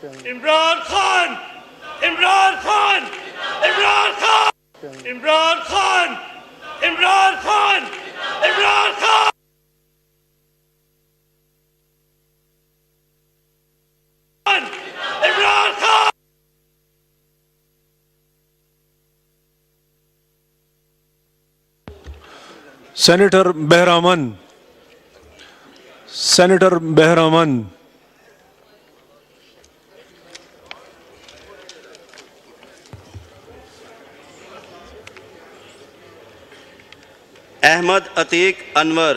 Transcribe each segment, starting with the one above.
Imran Khan, Imran Khan, Imran Khan, Imran Khan, Imran Khan, Imran Khan, Imran Khan. Senator Behraman. Senator Behraman. Ahmad Atiq Anwar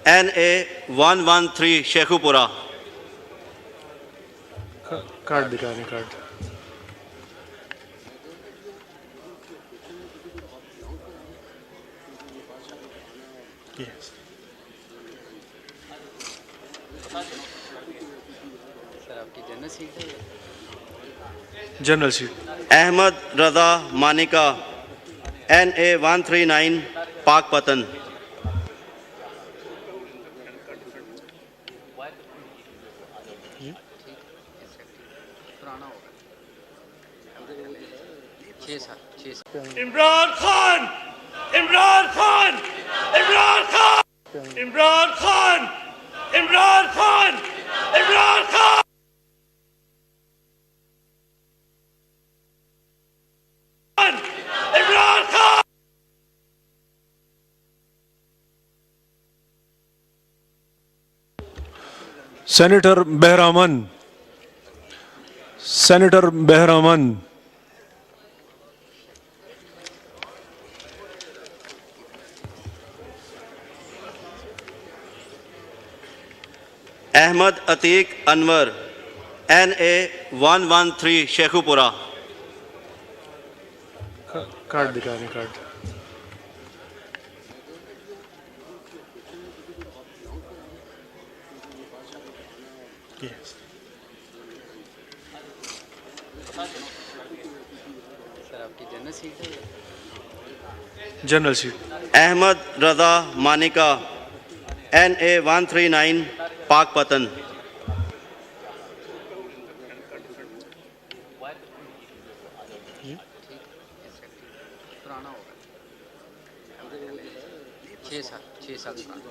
NA 113 Sheikhupura. Card दिखाने card. General seat. Ahmad Raza Manika NA 139 Pakpattan. Imran Khan, Imran Khan, Imran Khan, Imran Khan, Imran Khan, Imran Khan, Imran Khan. Senator Behraman. Senator Behraman. Ahmad Atiq Anwar NA 113 Sheikhupura. Card दिखाने card. General seat. Ahmad Raza Manika NA 139 Pakpattan.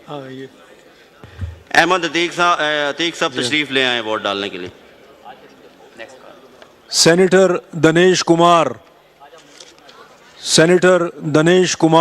हाँ ये अहमद अतीक साहब तशरीफ ले आए वोट डालने के लिए। सेनेटर दिनेश कुमार। सेनेटर दिनेश कुमार।